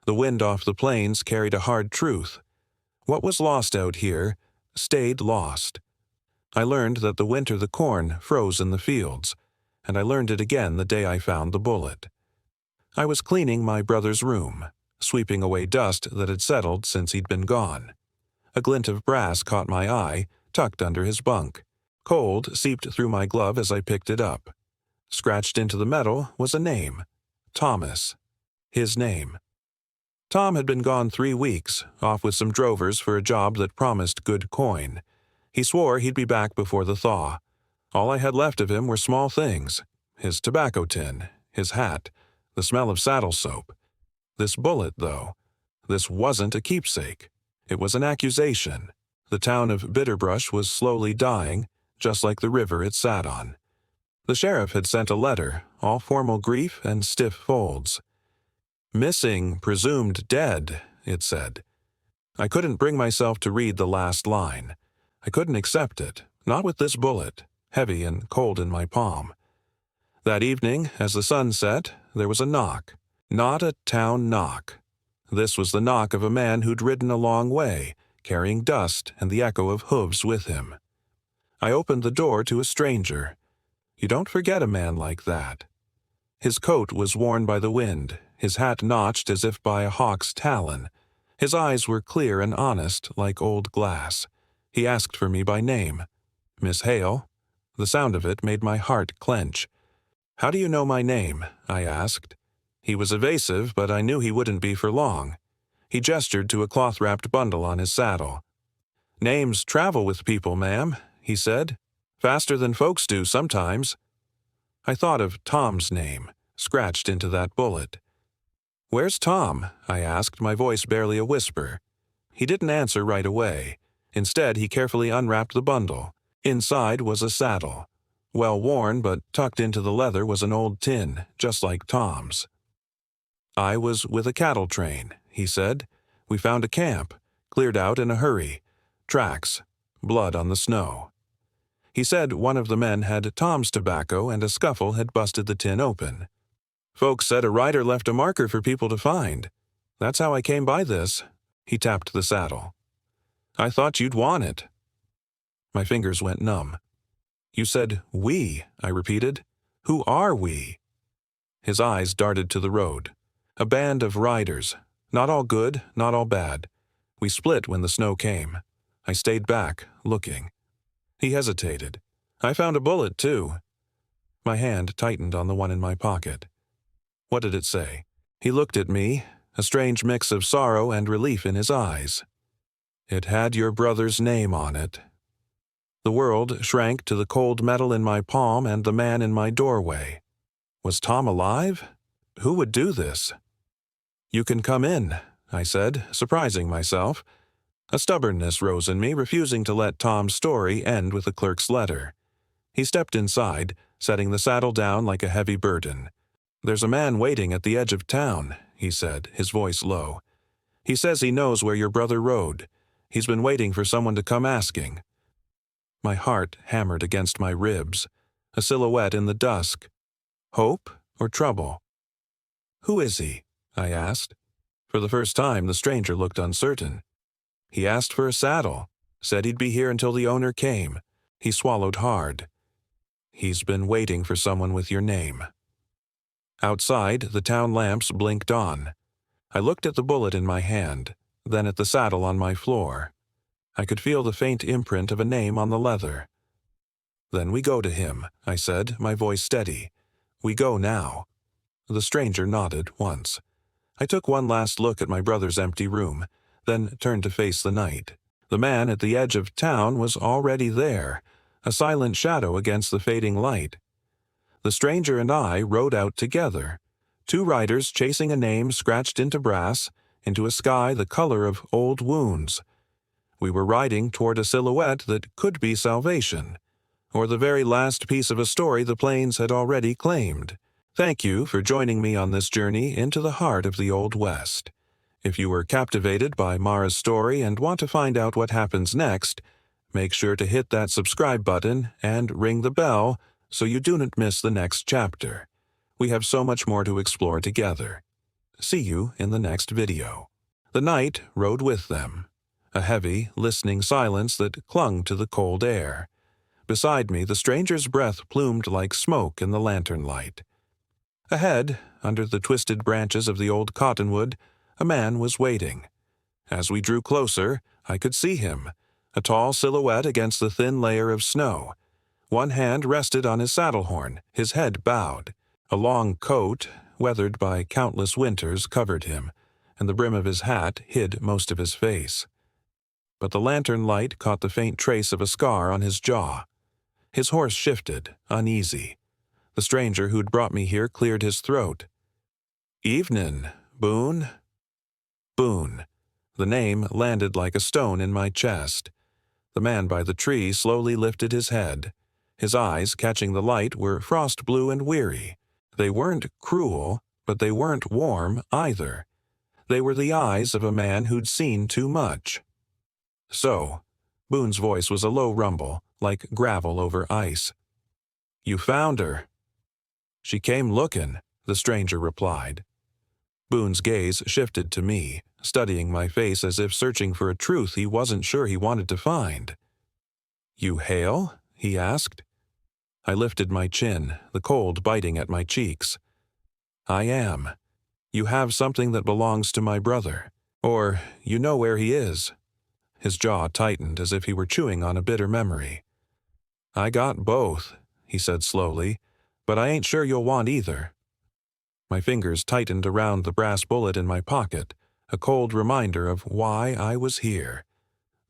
The wind off the plains carried a hard truth. What was lost out here stayed lost. I learned that the winter the corn froze in the fields, and I learned it again the day I found the bullet. I was cleaning my brother's room, sweeping away dust that had settled since he'd been gone. A glint of brass caught my eye, tucked under his bunk. Cold seeped through my glove as I picked it up. Scratched into the metal was a name. Thomas. His name. Tom had been gone 3 weeks, off with some drovers for a job that promised good coin. He swore he'd be back before the thaw. All I had left of him were small things. His tobacco tin, his hat, the smell of saddle soap. This bullet, though. This wasn't a keepsake. It was an accusation. The town of Bitterbrush was slowly dying, just like the river it sat on. The sheriff had sent a letter, all formal grief and stiff folds. "Missing, presumed dead," it said. I couldn't bring myself to read the last line. I couldn't accept it, not with this bullet, heavy and cold in my palm. That evening, as the sun set, there was a knock. Not a town knock. This was the knock of a man who'd ridden a long way, carrying dust and the echo of hooves with him. I opened the door to a stranger. You don't forget a man like that. His coat was worn by the wind, his hat notched as if by a hawk's talon. His eyes were clear and honest, like old glass. He asked for me by name. "Miss Hale?" The sound of it made my heart clench. "How do you know my name?" I asked. He was evasive, but I knew he wouldn't be for long. He gestured to a cloth-wrapped bundle on his saddle. "Names travel with people, ma'am," he said. "Faster than folks do sometimes." I thought of Tom's name, scratched into that bullet. "Where's Tom?" I asked, my voice barely a whisper. He didn't answer right away. Instead, he carefully unwrapped the bundle. Inside was a saddle. Well worn, but tucked into the leather was an old tin, just like Tom's. "I was with a cattle train," he said. "We found a camp, cleared out in a hurry. Tracks, blood on the snow." He said one of the men had Tom's tobacco and a scuffle had busted the tin open. "Folks said a rider left a marker for people to find. That's how I came by this." He tapped the saddle. "I thought you'd want it." My fingers went numb. "You said we," I repeated. "Who are we?" His eyes darted to the road. A band of riders. Not all good, not all bad. We split when the snow came. I stayed back, looking. He hesitated. "I found a bullet, too." My hand tightened on the one in my pocket. What did it say? He looked at me, a strange mix of sorrow and relief in his eyes. "It had your brother's name on it." The world shrank to the cold metal in my palm and the man in my doorway. Was Tom alive? Who would do this? "You can come in," I said, surprising myself. A stubbornness rose in me, refusing to let Tom's story end with the clerk's letter. He stepped inside, setting the saddle down like a heavy burden. "There's a man waiting at the edge of town," he said, his voice low. "He says he knows where your brother rode. He's been waiting for someone to come asking." My heart hammered against my ribs, a silhouette in the dusk. Hope or trouble? "Who is he?" I asked. For the first time, the stranger looked uncertain. "He asked for a saddle, said he'd be here until the owner came." He swallowed hard. "He's been waiting for someone with your name." Outside, the town lamps blinked on. I looked at the bullet in my hand, then at the saddle on my floor. I could feel the faint imprint of a name on the leather. "Then we go to him," I said, my voice steady. "We go now." The stranger nodded once. I took one last look at my brother's empty room, then turned to face the night. The man at the edge of town was already there, a silent shadow against the fading light. The stranger and I rode out together, 2 riders chasing a name scratched into brass, into a sky the color of old wounds. We were riding toward a silhouette that could be salvation, or the very last piece of a story the plains had already claimed. Thank you for joining me on this journey into the heart of the Old West. If you were captivated by Mara's story and want to find out what happens next, make sure to hit that subscribe button and ring the bell so you do not miss the next chapter. We have so much more to explore together. See you in the next video. The night rode with them, a heavy, listening silence that clung to the cold air. Beside me, the stranger's breath plumed like smoke in the lantern light. Ahead, under the twisted branches of the old cottonwood, a man was waiting. As we drew closer, I could see him, a tall silhouette against the thin layer of snow. One hand rested on his saddle horn, his head bowed. A long coat, weathered by countless winters, covered him, and the brim of his hat hid most of his face. But the lantern light caught the faint trace of a scar on his jaw. His horse shifted, uneasy. The stranger who'd brought me here cleared his throat. "Evenin', Boone." Boone. The name landed like a stone in my chest. The man by the tree slowly lifted his head. His eyes, catching the light, were frost blue and weary. They weren't cruel, but they weren't warm either. They were the eyes of a man who'd seen too much. "So," Boone's voice was a low rumble, like gravel over ice. "You found her." "She came lookin'," the stranger replied. Boone's gaze shifted to me, studying my face as if searching for a truth he wasn't sure he wanted to find. "You hail?" he asked. I lifted my chin, the cold biting at my cheeks. "I am. You have something that belongs to my brother. Or you know where he is." His jaw tightened as if he were chewing on a bitter memory. "I got both," he said slowly, "but I ain't sure you'll want either." My fingers tightened around the brass bullet in my pocket, a cold reminder of why I was here.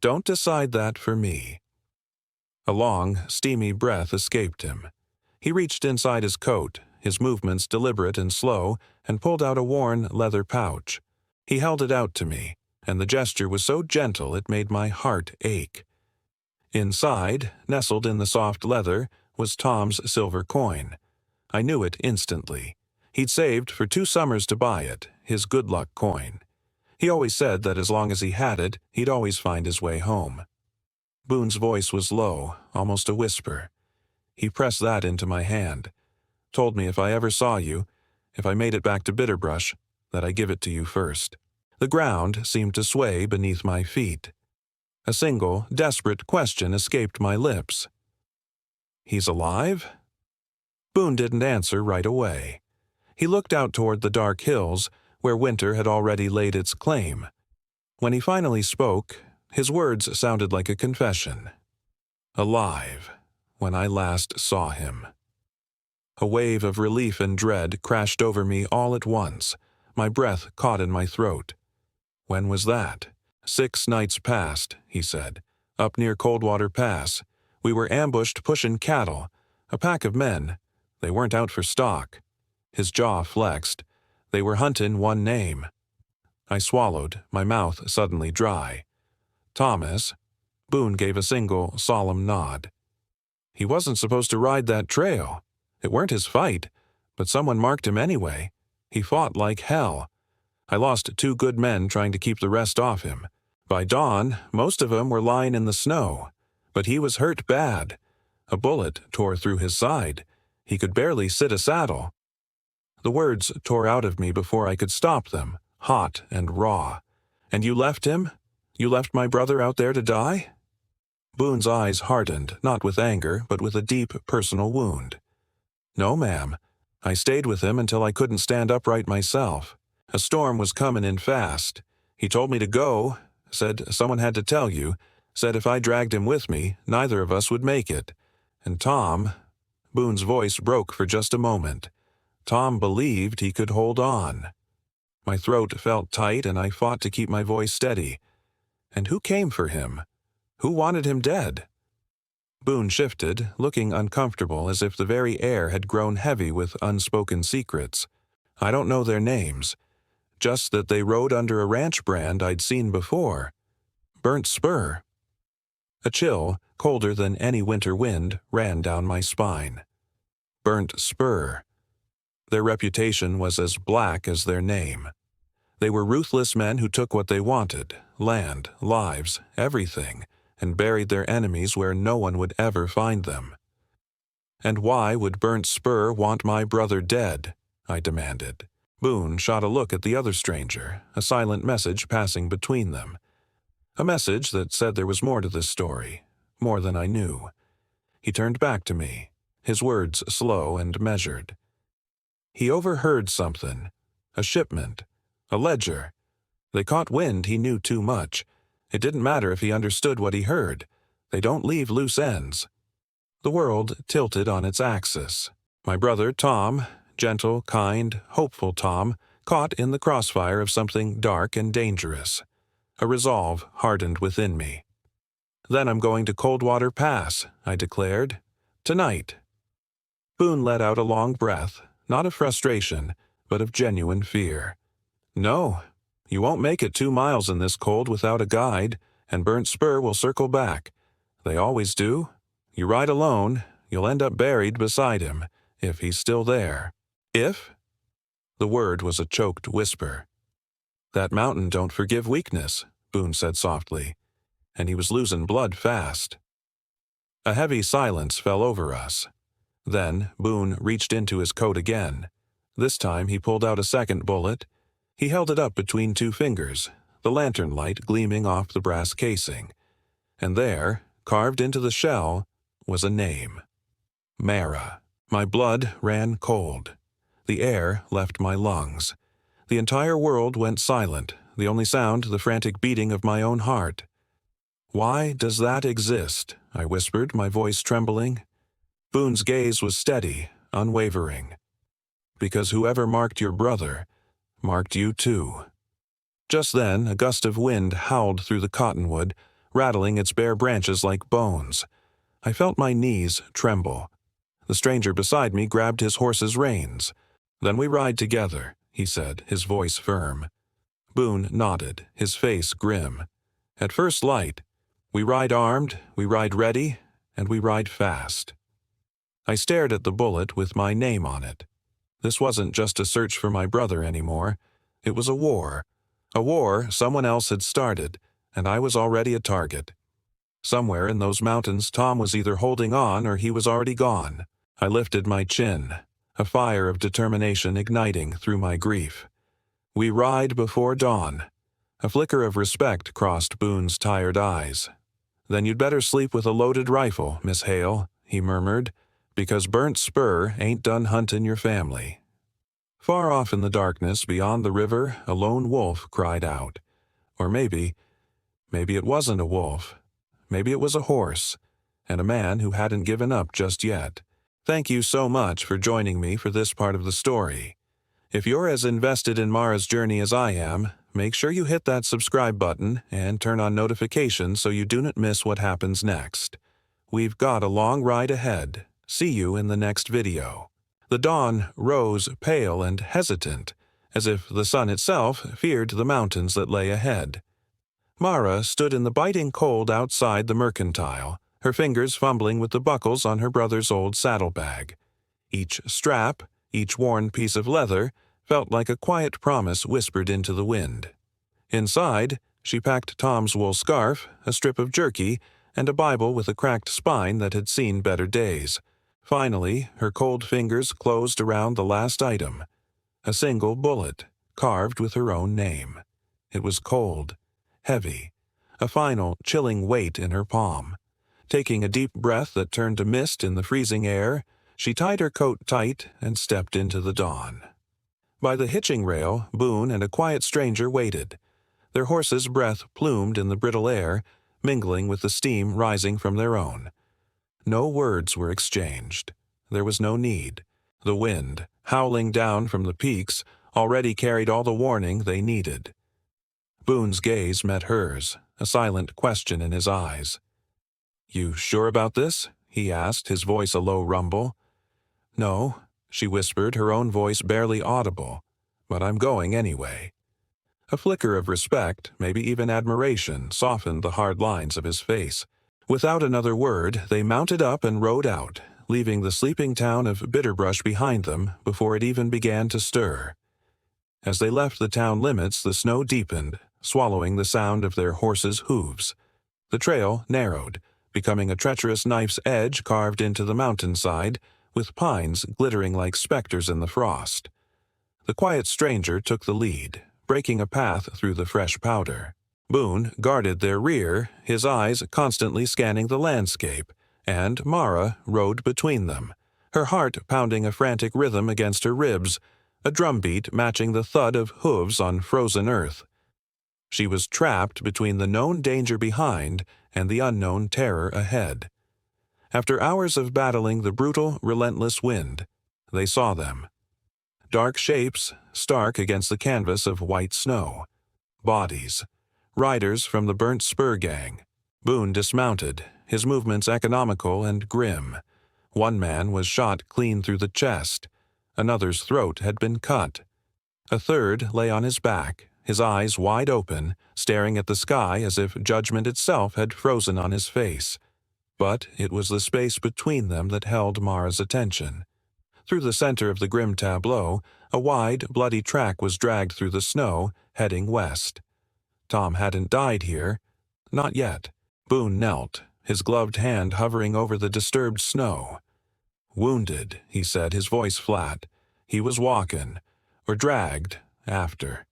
Don't decide that for me. A long, steamy breath escaped him. He reached inside his coat, his movements deliberate and slow, and pulled out a worn leather pouch. He held it out to me, and the gesture was so gentle it made my heart ache. Inside, nestled in the soft leather, was Tom's silver coin. I knew it instantly. He'd saved for 2 summers to buy it, his good luck coin. He always said that as long as he had it, he'd always find his way home. Boone's voice was low, almost a whisper. He pressed that into my hand. Told me if I ever saw you, if I made it back to Bitterbrush, that I give it to you first. The ground seemed to sway beneath my feet. A single, desperate question escaped my lips. "He's alive?" Boone didn't answer right away. He looked out toward the dark hills, where winter had already laid its claim. When he finally spoke, his words sounded like a confession. "Alive, when I last saw him." A wave of relief and dread crashed over me all at once. My breath caught in my throat. "When was that?" 6 nights past," he said. "Up near Coldwater Pass. We were ambushed pushing cattle. A pack of men. They weren't out for stock." His jaw flexed. "They were huntin' one name." I swallowed, my mouth suddenly dry. "Thomas?" Boone gave a single, solemn nod. "He wasn't supposed to ride that trail. It weren't his fight, but someone marked him anyway. He fought like hell. I lost 2 good men trying to keep the rest off him. By dawn, most of 'em were lying in the snow. But he was hurt bad. A bullet tore through his side. He could barely sit a saddle." The words tore out of me before I could stop them, hot and raw. "And you left him? You left my brother out there to die?" Boone's eyes hardened, not with anger, but with a deep personal wound. "No, ma'am. I stayed with him until I couldn't stand upright myself. A storm was comin' in fast. He told me to go, said someone had to tell you, said if I dragged him with me, neither of us would make it. And Tom," Boone's voice broke for just a moment, "Tom believed he could hold on." My throat felt tight and I fought to keep my voice steady. "And who came for him? Who wanted him dead?" Boone shifted, looking uncomfortable as if the very air had grown heavy with unspoken secrets. "I don't know their names. Just that they rode under a ranch brand I'd seen before. Burnt Spur." A chill, colder than any winter wind, ran down my spine. Burnt Spur. Their reputation was as black as their name. They were ruthless men who took what they wanted, land, lives, everything, and buried their enemies where no one would ever find them. "And why would Burnt Spur want my brother dead?" I demanded. Boone shot a look at the other stranger, a silent message passing between them. A message that said there was more to this story, more than I knew. He turned back to me, his words slow and measured. He overheard something. A shipment. A ledger. They caught wind he knew too much. It didn't matter if he understood what he heard. They don't leave loose ends. The world tilted on its axis. My brother Tom, gentle, kind, hopeful Tom, caught in the crossfire of something dark and dangerous. A resolve hardened within me. "Then I'm going to Coldwater Pass," I declared. "Tonight." Boone let out a long breath, not of frustration, but of genuine fear. "No, you won't make it 2 miles in this cold without a guide, and Burnt Spur will circle back. They always do. You ride alone, you'll end up buried beside him, if he's still there." "If?" The word was a choked whisper. "That mountain don't forgive weakness," Boone said softly, and he was losing blood fast. A heavy silence fell over us. Then Boone reached into his coat again. This time he pulled out a second bullet. He held it up between 2 fingers, the lantern light gleaming off the brass casing. And there, carved into the shell, was a name. Mara. My blood ran cold. The air left my lungs. The entire world went silent, the only sound the frantic beating of my own heart. "Why does that exist?" I whispered, my voice trembling. Boone's gaze was steady, unwavering. "Because whoever marked your brother marked you too." Just then, a gust of wind howled through the cottonwood, rattling its bare branches like bones. I felt my knees tremble. The stranger beside me grabbed his horse's reins. "Then we ride together," he said, his voice firm. Boone nodded, his face grim. "At first light. We ride armed, we ride ready, and we ride fast." I stared at the bullet with my name on it. This wasn't just a search for my brother anymore. It was a war someone else had started, and I was already a target. Somewhere in those mountains Tom was either holding on or he was already gone. I lifted my chin, a fire of determination igniting through my grief. "We ride before dawn." A flicker of respect crossed Boone's tired eyes. "Then you'd better sleep with a loaded rifle, Miss Hale," he murmured, "because Burnt Spur ain't done huntin' your family." Far off in the darkness beyond the river, a lone wolf cried out. Or maybe it wasn't a wolf. Maybe it was a horse, and a man who hadn't given up just yet. Thank you so much for joining me for this part of the story. If you're as invested in Mara's journey as I am, make sure you hit that subscribe button and turn on notifications so you do not miss what happens next. We've got a long ride ahead. See you in the next video. The dawn rose pale and hesitant, as if the sun itself feared the mountains that lay ahead. Mara stood in the biting cold outside the mercantile, her fingers fumbling with the buckles on her brother's old saddlebag. Each strap, each worn piece of leather, felt like a quiet promise whispered into the wind. Inside, she packed Tom's wool scarf, a strip of jerky, and a Bible with a cracked spine that had seen better days. Finally, her cold fingers closed around the last item. A single bullet, carved with her own name. It was cold, heavy, a final, chilling weight in her palm. Taking a deep breath that turned to mist in the freezing air, she tied her coat tight and stepped into the dawn. By the hitching rail, Boone and a quiet stranger waited. Their horses' breath plumed in the brittle air, mingling with the steam rising from their own. No words were exchanged. There was no need. The wind, howling down from the peaks, already carried all the warning they needed. Boone's gaze met hers, a silent question in his eyes. "You sure about this?" he asked, his voice a low rumble. "No," she whispered, her own voice barely audible, "but I'm going anyway." A flicker of respect, maybe even admiration, softened the hard lines of his face. Without another word, they mounted up and rode out, leaving the sleeping town of Bitterbrush behind them before it even began to stir. As they left the town limits, the snow deepened, swallowing the sound of their horses' hooves. The trail narrowed, becoming a treacherous knife's edge carved into the mountainside, with pines glittering like specters in the frost. The quiet stranger took the lead, breaking a path through the fresh powder. Boone guarded their rear, his eyes constantly scanning the landscape, and Mara rode between them, her heart pounding a frantic rhythm against her ribs, a drumbeat matching the thud of hooves on frozen earth. She was trapped between the known danger behind and the unknown terror ahead. After hours of battling the brutal, relentless wind, they saw them. Dark shapes, stark against the canvas of white snow. Bodies. Riders from the burnt spur gang. Boone dismounted, his movements economical and grim. One man was shot clean through the chest. Another's throat had been cut. A third lay on his back, his eyes wide open, staring at the sky as if judgment itself had frozen on his face. But it was the space between them that held Mara's attention. Through the center of the grim tableau, a wide, bloody track was dragged through the snow, heading west. Tom hadn't died here. Not yet. Boone knelt, his gloved hand hovering over the disturbed snow. Wounded, he said, his voice flat. He was walking, or dragged, after.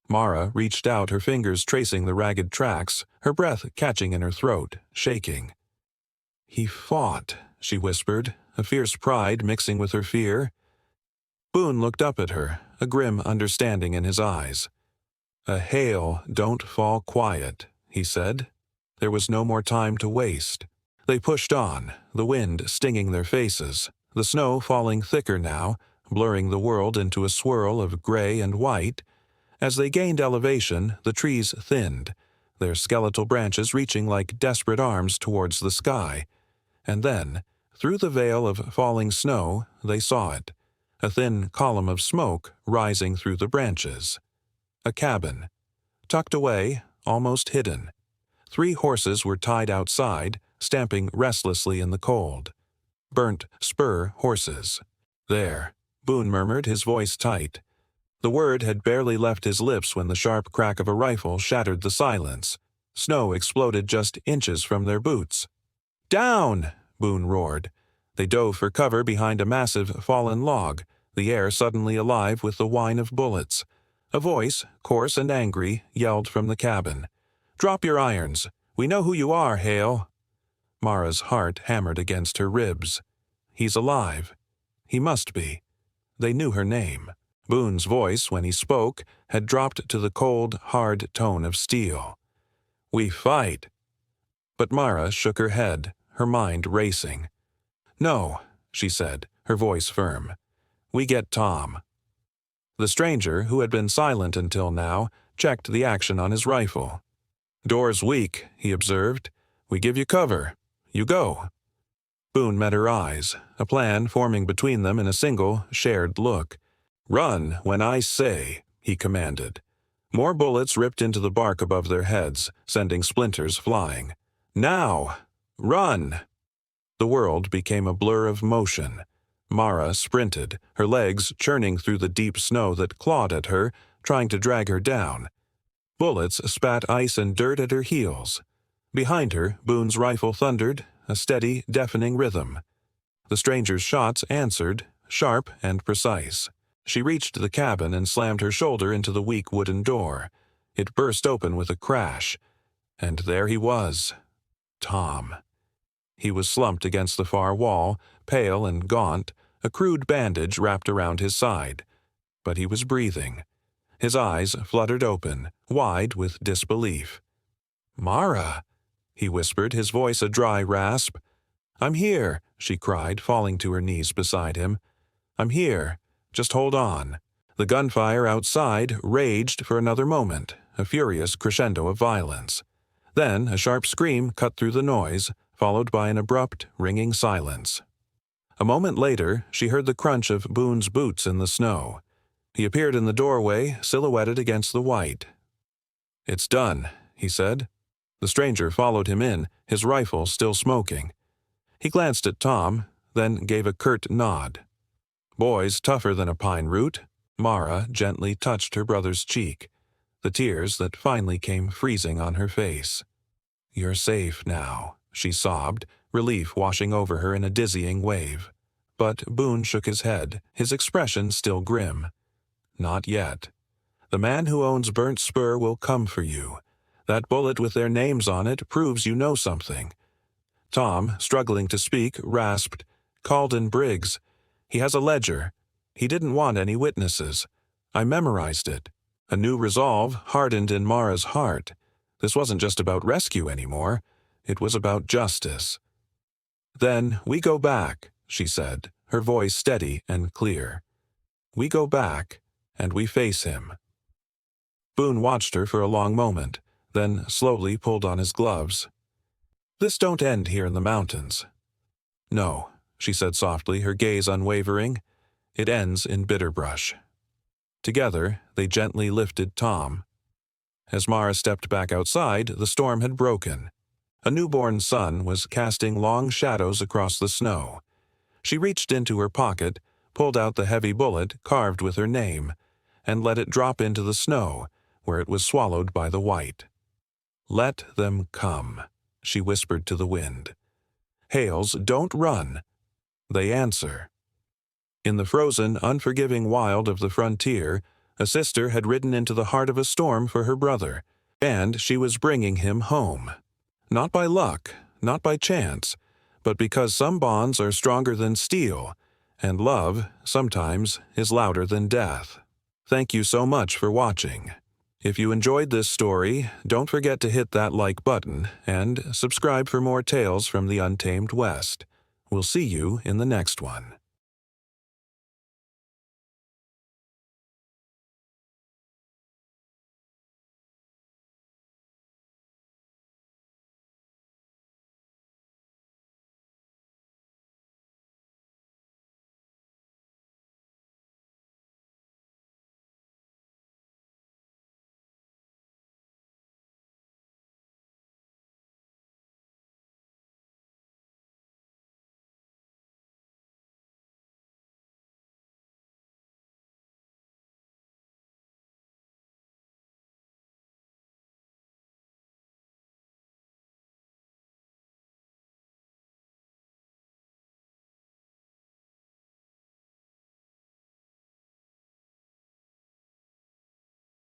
Mara reached out, her fingers tracing the ragged tracks, her breath catching in her throat, shaking. He fought, she whispered, a fierce pride mixing with her fear. Boone looked up at her, a grim understanding in his eyes. A hail don't fall quiet, he said. There was no more time to waste. They pushed on, the wind stinging their faces, the snow falling thicker now, blurring the world into a swirl of gray and white. As they gained elevation, the trees thinned, their skeletal branches reaching like desperate arms towards the sky. And then, through the veil of falling snow, they saw it, a thin column of smoke rising through the branches. A cabin. Tucked away, almost hidden. 3 horses were tied outside, stamping restlessly in the cold. Burnt spur horses. There, Boone murmured, his voice tight. The word had barely left his lips when the sharp crack of a rifle shattered the silence. Snow exploded just inches from their boots. "Down!" Boone roared. They dove for cover behind a massive fallen log, the air suddenly alive with the whine of bullets. A voice, coarse and angry, yelled from the cabin. "Drop your irons! We know who you are, Hale!" Mara's heart hammered against her ribs. He's alive. He must be. They knew her name. Boone's voice, when he spoke, had dropped to the cold, hard tone of steel. "We fight." But Mara shook her head, her mind racing. "No," she said, her voice firm. "We get Tom." The stranger, who had been silent until now, checked the action on his rifle. "Door's weak," he observed. "We give you cover. You go." Boone met her eyes, a plan forming between them in a single, shared look. "Run when I say," he commanded. More bullets ripped into the bark above their heads, sending splinters flying. "Now! Run!" The world became a blur of motion. Mara sprinted, her legs churning through the deep snow that clawed at her, trying to drag her down. Bullets spat ice and dirt at her heels. Behind her, Boone's rifle thundered, a steady, deafening rhythm. The stranger's shots answered, sharp and precise. She reached the cabin and slammed her shoulder into the weak wooden door. It burst open with a crash. And there he was. Tom. He was slumped against the far wall, pale and gaunt, a crude bandage wrapped around his side. But he was breathing. His eyes fluttered open, wide with disbelief. "Mara," he whispered, his voice a dry rasp. "I'm here," she cried, falling to her knees beside him. "I'm here. Just hold on." The gunfire outside raged for another moment, a furious crescendo of violence. Then a sharp scream cut through the noise, followed by an abrupt, ringing silence. A moment later, she heard the crunch of Boone's boots in the snow. He appeared in the doorway, silhouetted against the white. "It's done," he said. The stranger followed him in, his rifle still smoking. He glanced at Tom, then gave a curt nod. "Boy's tougher than a pine root." Mara gently touched her brother's cheek, the tears that finally came freezing on her face. "You're safe now," she sobbed, relief washing over her in a dizzying wave. But Boone shook his head, his expression still grim. Not yet. The man who owns Burnt Spur will come for you. That bullet with their names on it proves you know something. Tom, struggling to speak, rasped, "Calden Briggs. He has a ledger. He didn't want any witnesses. I memorized it." A new resolve hardened in Mara's heart. This wasn't just about rescue anymore. It was about justice. "Then we go back," she said, her voice steady and clear. "We go back, and we face him." Boone watched her for a long moment, then slowly pulled on his gloves. "This don't end here in the mountains." "No," she said softly, her gaze unwavering. "It ends in Bitterbrush." Together, they gently lifted Tom. As Mara stepped back outside, the storm had broken. A newborn sun was casting long shadows across the snow. She reached into her pocket, pulled out the heavy bullet carved with her name, and let it drop into the snow, where it was swallowed by the white. "Let them come," she whispered to the wind. "Hails, don't run. They answer." In the frozen, unforgiving wild of the frontier, a sister had ridden into the heart of a storm for her brother, and she was bringing him home. Not by luck, not by chance, but because some bonds are stronger than steel, and love, sometimes, is louder than death. Thank you so much for watching. If you enjoyed this story, don't forget to hit that like button and subscribe for more tales from the Untamed West. We'll see you in the next one.